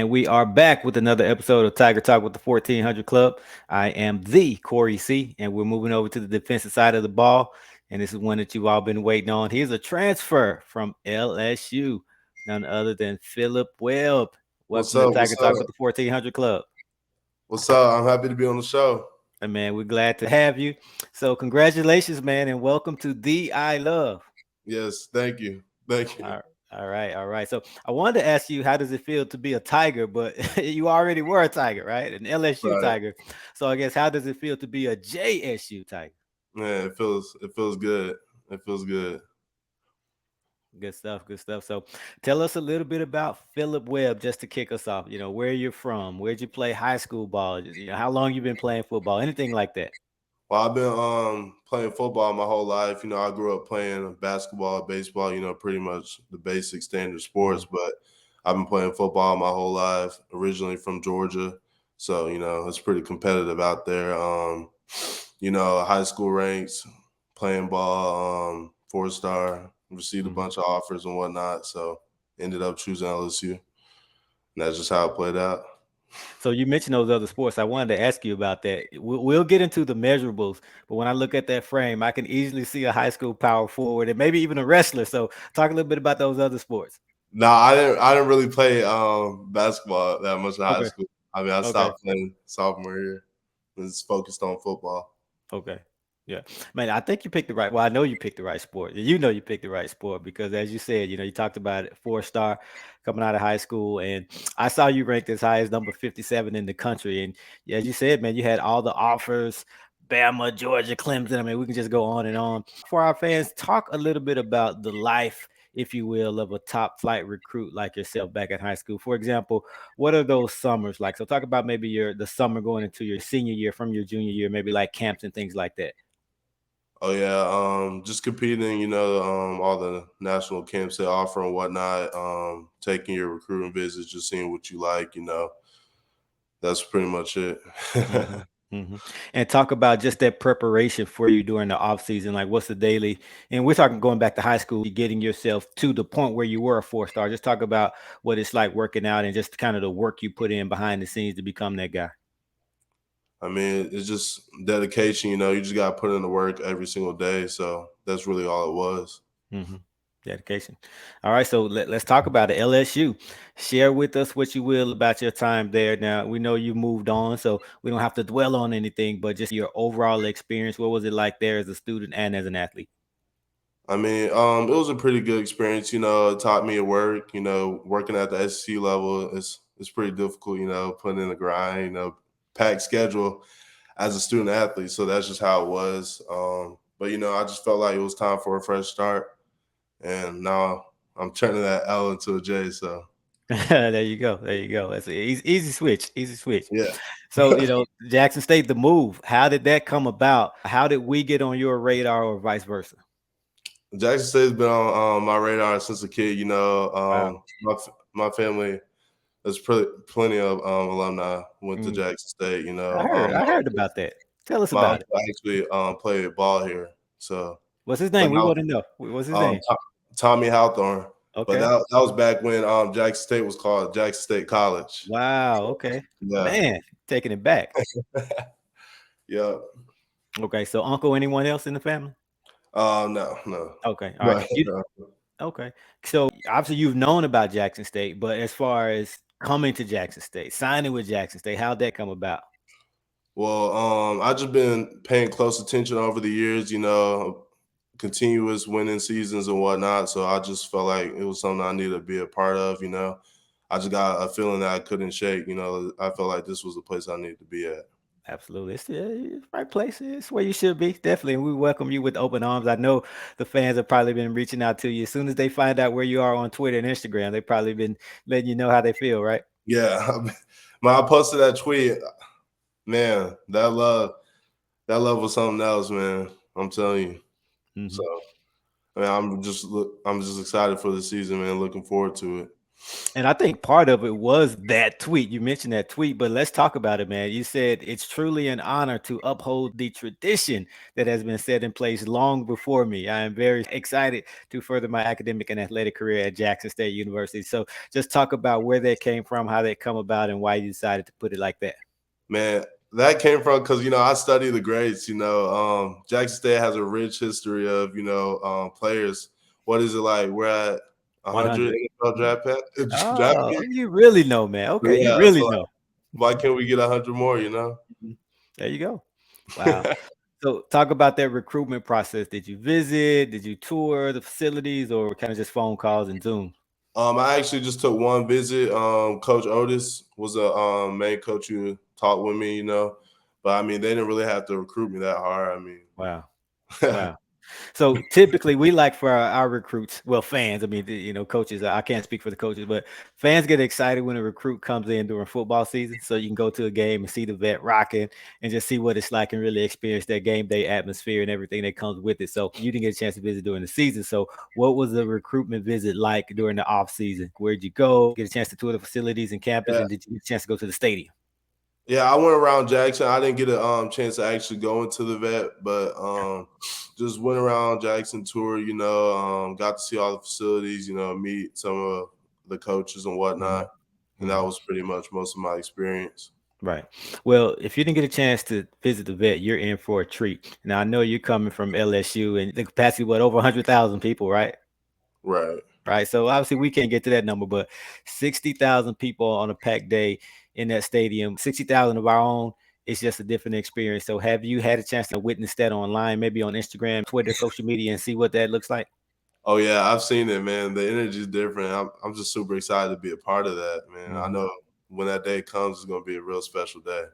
And we are back with another episode of Tiger Talk with the 1400 Club. I am the Corey C, and we're moving over to the defensive side of the ball. And this is one that you've all been waiting on. Here's a transfer from LSU, none other than Phillip Webb. What's Welcome to up? Tiger What's Talk up? with the 1400 Club. What's up? I'm happy to be on the show. And man, we're glad to have you. So, congratulations, man, and welcome to the I Love. Yes, thank you. Thank All you. right. All right, all right. So I wanted to ask you, how does it feel to be a Tiger? But you already were a Tiger, right? An LSU Right. Tiger. So I guess how does it feel to be a JSU Tiger? Man, it feels good. It feels good. Good stuff, good stuff. So tell us a little bit about Phillip Webb, just to kick us off. Where you're from, where'd you play high school ball? How long you been playing football, anything like that. Well, I've been playing football my whole life. I grew up playing basketball, baseball, pretty much the basic standard sports, Mhm. but I've been playing football my whole life, originally from Georgia. So, it's pretty competitive out there. High school ranks, playing ball, 4-star, received a Mhm. bunch of offers and whatnot. So ended up choosing LSU. And that's just how it played out. So you mentioned those other sports. I wanted to ask you about that. We'll get into the measurables, but when I look at that frame, I can easily see a high school power forward and maybe even a wrestler. So talk a little bit about those other sports. No, I didn't really play basketball that much in high Okay. school. I mean, I Okay. stopped playing sophomore year and just focused on football. Okay. Yeah. Man, I think you picked the right. Well, I know you picked the right sport. You know you picked the right sport because as you said, you talked about it, 4-star coming out of high school. And I saw you ranked as high as number 57 in the country. And yeah, as you said, man, you had all the offers, Bama, Georgia, Clemson. I mean, we can just go on and on. For our fans, talk a little bit about the life, if you will, of a top flight recruit like yourself back in high school. For example, what are those summers like? So talk about maybe the summer going into your senior year from your junior year, maybe like camps and things like that. Oh yeah, just competing, all the national camps they offer and whatnot, taking your recruiting visits, just seeing what you like, that's pretty much it. Mhm, mhm. And talk about just that preparation for you during the off season. Like, what's the daily? And we're talking going back to high school, getting yourself to the point where you were a 4-star. Just talk about what it's like working out and just kind of the work you put in behind the scenes to become that guy. I mean, it's just dedication, you just got to put in the work every single day. So that's really all it was. Hmm. Dedication. All right, so let's talk about it. LSU. Share with us what you will about your time there. Now we know you moved on, so we don't have to dwell on anything, but just your overall experience. What was it like there as a student and as an athlete? I mean, it was a pretty good experience. It taught me at work. Working at the SEC level is pretty difficult. Putting in the grind. Packed schedule as a student athlete. So that's just how it was. But I just felt like it was time for a fresh start, and now I'm turning that L into a J. So There you go. There you go. That's an easy switch. Easy switch. yeah, So, Jackson State, the move. How did that come about? How did we get on your radar, or vice versa? Jackson State's been on my radar since a kid. Wow. My family. There's plenty of alumni who went to Mm. Jackson State. I heard. I heard about that. Tell us My about uncle it. actually played ball here. So, What's his but name? We now want to know. What's his um, name? Tommy Hawthorne. But Okay. that was back when Jackson State was called Jackson State College. Wow. So, Okay. yeah, Man, taking it back. yeah. Okay. So, uncle, anyone else in the family? No, no, Okay. All right. no, no. Okay. So obviously you've known about Jackson State, but as far as coming to Jackson State, signing with Jackson State, how'd that come about? Well, I just been paying close attention over the years. Continuous winning seasons and whatnot. So I just felt like it was something I needed to be a part of. I just got a feeling that I couldn't shake. I felt like this was the place I needed to be at. Absolutely. It's the right place. It's where you should be. Definitely. And we welcome you with open arms. I know the fans have probably been reaching out to you. As soon as they find out where you are on Twitter and Instagram, they've probably been letting you know how they feel, right? Yeah, when I posted that tweet, man, that love was something else, man. I'm telling you. So Hmm. I mean, I'm just excited for the season, man. Looking forward to it. And I think part of it was that tweet. You mentioned that tweet, but let's talk about it, man. You said it's truly an honor to uphold the tradition that has been set in place long before me. I am very excited to further my academic and athletic career at Jackson State University. So just talk about where that came from, how that come about, and why you decided to put it like that. Man, that came from because I study the greats. Jackson State has a rich history of players. What is it like? We're at 100 100. NFL draft Oh, pick. you really know, man. Okay, you Yeah, really so know. why can't we get 100 more? Mhm. There you go. Wow. So talk about that recruitment process. Did you visit? Did you tour the facilities or kind of just phone calls and Zoom? I actually just took one visit. Coach Otis was a main coach who talked with me. But I mean, they didn't really have to recruit me that hard. I mean, Wow. Wow. So typically, we like for our recruits, well, fans. I mean, coaches. I can't speak for the coaches, but fans get excited when a recruit comes in during football season. So you can go to a game and see the vet rocking and just see what it's like and really experience that game day atmosphere and everything that comes with it. So you didn't get a chance to visit during the season. So what was the recruitment visit like during the off season? Where'd you go? Get a chance to tour the facilities and campus, yeah, and did you get a chance to go to the stadium? yeah. I went around Jackson. I didn't get a chance to actually go into the vet, but just went around Jackson tour. Got to see all the facilities. Meet some of the coaches and Hmm. whatnot, and that Hmm. was pretty much most of my experience. Right. Well, if you didn't get a chance to visit the vet, you're in for a treat. Now, I know you're coming from LSU and the capacity, what, over 100,000 people, right? Right. Right. So obviously we can't get to that number, but 60,000 people on a packed day in that stadium, 60,000 of our own, it's just a different experience. So have you had a chance to witness that online, maybe on Instagram, Twitter, social media, and see what that looks like? Oh yeah, I've seen it, man. The energy is different. I'm just super excited to be a part of that, man. I Mhm. know when that day comes, it's gonna be a real special day.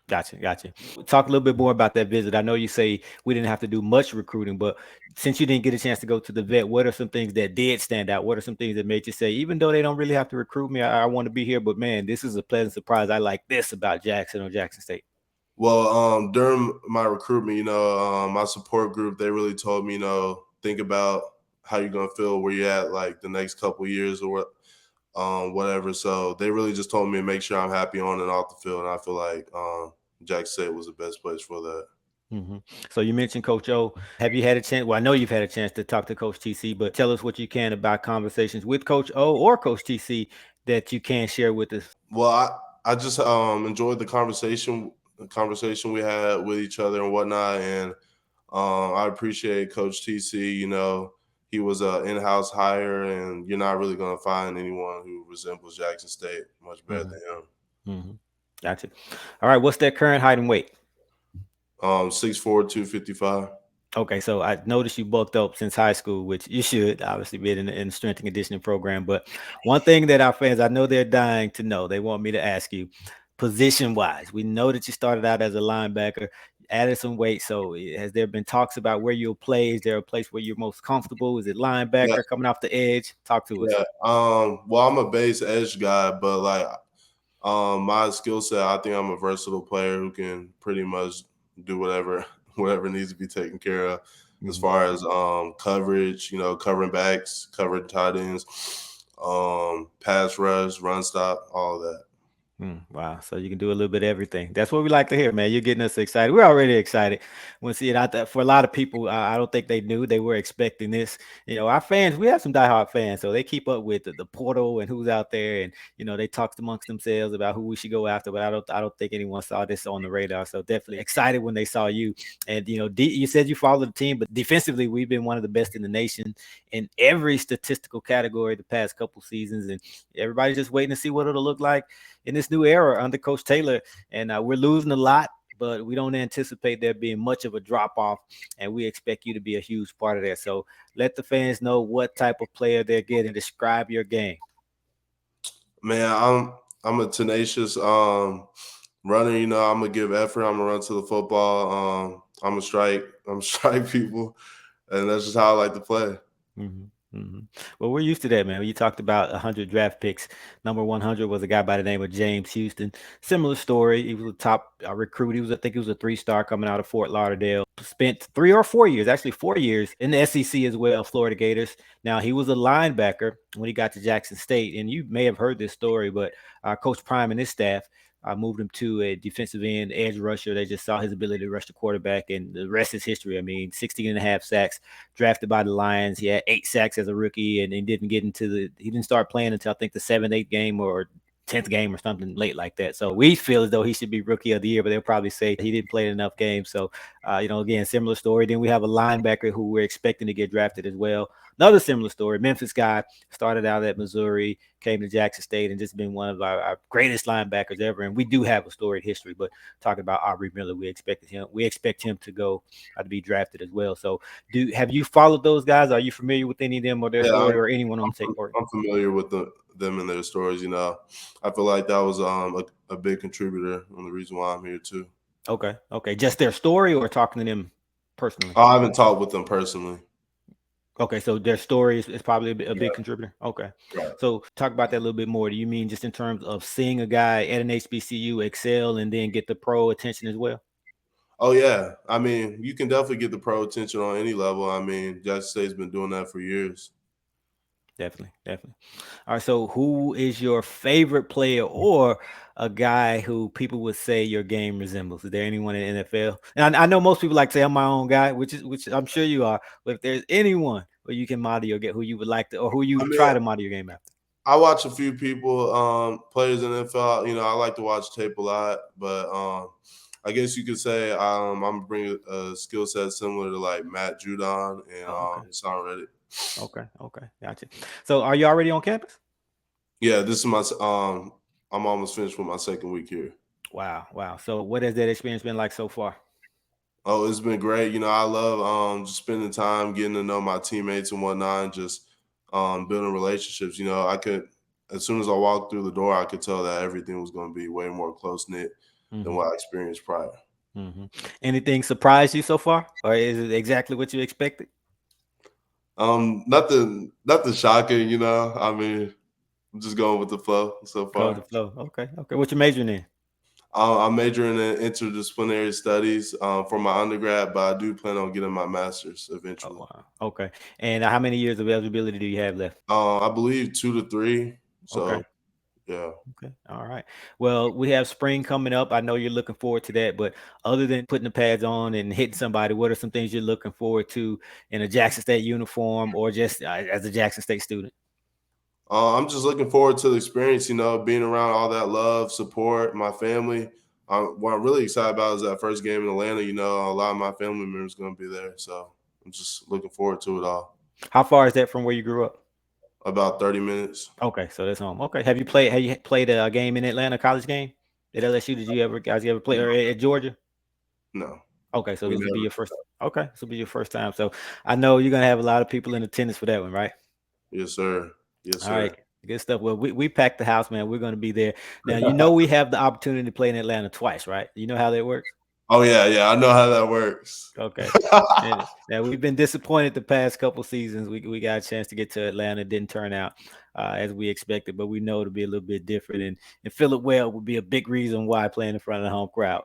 Gotcha, gotcha. Talk a little bit more about that visit. I know you say we didn't have to do much recruiting, but since you didn't get a chance to go to the vet, what are some things that did stand out? What are some things that made you say, even though they don't really have to recruit me, I want to be here, but man, this is a pleasant surprise. I like this about Jackson or Jackson State. Well, during my recruitment, my support group, they really told me, think about how you're gonna feel where you're at, like the next couple years or whatever. So they really just told me to make sure I'm happy on and off the field, and I feel like Jack said was the best place for that. Hmm. So you mentioned Coach O. Have you had a chance? Well, I know you've had a chance to talk to Coach TC, but tell us what you can about conversations with Coach O or Coach TC that you can share with us. Well, I just enjoyed the conversation we had with each other and whatnot, and I appreciate Coach TC. He was an in-house hire, and you're not really going to find anyone who resembles Jackson State much better Hmm. than him. Hmm. Gotcha. All right. What's that current height and weight? 6'4", 255. Okay, so I noticed you bulked up since high school, which you should obviously be in the strength and conditioning program. But one thing that our fans, I know they're dying to know, they want me to ask you, position wise. We know that you started out as a linebacker, added some weight. So has there been talks about where you'll play? Is there a place where you're most comfortable? Is it Yeah, linebacker coming off the edge? Talk to us. yeah. Well, I'm a base edge guy, but like my skill set, I think I'm a versatile player who can pretty much do whatever whatever needs to be taken care of as Mhm. far as coverage, covering backs, covering tight ends, pass rush, run stop, all that. Wow. So you can do a little bit of everything. That's what we like to hear, man. You're getting us excited. We're already excited. When see it out there. For a lot of people, I don't think they knew they were expecting this. Our fans, we have some diehard fans, so they keep up with the portal and who's out there, and they talk amongst themselves about who we should go after. But I don't think anyone saw this on the radar. So definitely excited when they saw you. And you said you follow the team, but defensively, we've been one of the best in the nation in every statistical category the past couple seasons, and everybody's just waiting to see what it'll look like in this new era under Coach Taylor. And we're losing a lot, but we don't anticipate there being much of a drop off. And we expect you to be a huge part of that. So let the fans know what type of player they're getting. Describe your game. Man, I'm a tenacious runner. I'm gonna give effort. I'm gonna run to the football. I'm gonna strike. I'm gonna strike people, and that's just how I like to play. Mhm. hmm Well, we're used to that, man. You talked about 100 draft picks. Number 100 was a guy by the name of James Houston. Similar story. He was a top recruit. I think he was a three-star coming out of Fort Lauderdale. Spent 3 or 4 years, actually 4 years in the SEC as well, Florida Gators. Now, he was a linebacker when he got to Jackson State. And you may have heard this story, but Coach Prime and his staff moved him to a defensive end edge rusher. They just saw his ability to rush the quarterback, and the rest is history. I mean, 16 and a half sacks, drafted by the Lions. He had 8 sacks as a rookie, and he didn't get into he didn't start playing until I think the 7th, 8th game or 10th game or something late like that. So we feel as though he should be rookie of the year, but they'll probably say he didn't play enough games. So, again, similar story. Then we have a linebacker who we're expecting to get drafted as well. Another similar story. Memphis guy, started out at Missouri, came to Jackson State, and just been one of our greatest linebackers ever. And we do have a storied history. But talking about Aubrey Miller, we expect him to go to be drafted as well. So, have you followed those guys? Are you familiar with any of them or their Yeah, story or anyone on the tape? I'm familiar with them and their stories. I feel like that was a big contributor and the reason why I'm here too. Okay, okay, just their story or talking to them personally? I haven't talked with them personally. Okay, so their story is probably a Yeah, big contributor. Okay, right. so talk about that a little bit more. Do you mean just in terms of seeing a guy at an HBCU excel and then get the pro attention as well? Oh yeah, I mean, you can definitely get the pro attention on any level. I mean, Jackson State's been doing that for years. Definitely, definitely. All right, so who is your favorite player or a guy who people would say your game resembles? Is there anyone in the NFL? And I know most people like to say I'm my own guy, which I'm sure you are. But if there's anyone where you can model your game, who you would like to, or who you I mean, try to model your game after? I watch a few people, players in the NFL. I like to watch tape a lot, but I guess you could say I'm gonna bring a skill set similar to like Matt Judon and Oh, okay, Hassan Reddick. okay, gotcha. So are you already on campus? Yeah, this is I'm almost finished with my second week here. Wow, wow. So what has that experience been like so far? Oh, it's been great. I love just spending time getting to know my teammates and whatnot, and just building relationships. I could as soon as I walked through the door, I could tell that everything was going to be way more close knit than hmm what I experienced prior. hmm Anything surprised you so far, or is it exactly what you expected? Nothing shocking. I mean, I'm just going with the flow so Go with the far. flow. Okay, okay. What you majoring in? I'm majoring in interdisciplinary studies for my undergrad, but I do plan on getting my master's Oh, eventually. wow. Okay. And how many years of eligibility do you have left? I believe 2 to 3. Okay. So yeah. Okay. All right. Well, we have spring coming up. I know you're looking forward to that, but other than putting the pads on and hitting somebody, what are some things you're looking forward to in a Jackson State uniform or just as a Jackson State student? I'm just looking forward to the experience, being around all that love, support, my family. What I'm really excited about is that first game in Atlanta. A lot of my family members going to be there. So I'm just looking forward to it all. How far is that from where you grew up? About 30 minutes. Okay, so that's home. Okay. Have you played a game in Atlanta, college game at LSU? Did you ever guys you ever play or at Georgia? No, Okay, so we this will be never. your first. Okay, this will be your first time. So I know you're gonna have a lot of people in attendance for that one, right? Yes, sir. Yes, All right, sir. good stuff. Well, we packed the house, man. We're gonna be there. Now you know we have the opportunity to play in Atlanta twice, right? You know how that works. Oh yeah, yeah. I know how that works. Okay. And now we've been disappointed the past couple seasons. We got a chance to get to Atlanta, didn't turn out as we expected, but we know it'll be a little bit different. And Phillip Webb would be a big reason why playing in front of the home crowd.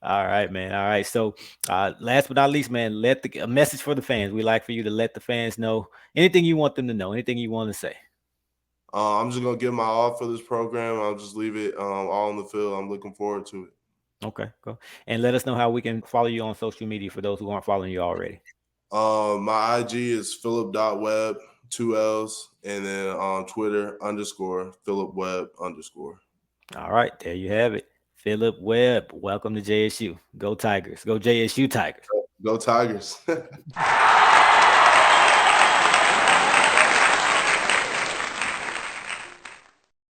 All right, man. All right. So, last but not least, man, a message for the fans. We like for you to let the fans know anything you want them to know, anything you want to say. I'm just gonna give my all for this program. I'll just leave it all on the field. I'm looking forward to it. Okay, go and let us know how we can follow you on social media for those who aren't following you already. My IG is Phillip.Webb, 2 L's, and then on Twitter _Phillip Webb _. All right, there you have it. Phillip Webb, welcome to JSU. Go Tigers. Go JSU Tigers. Go Tigers.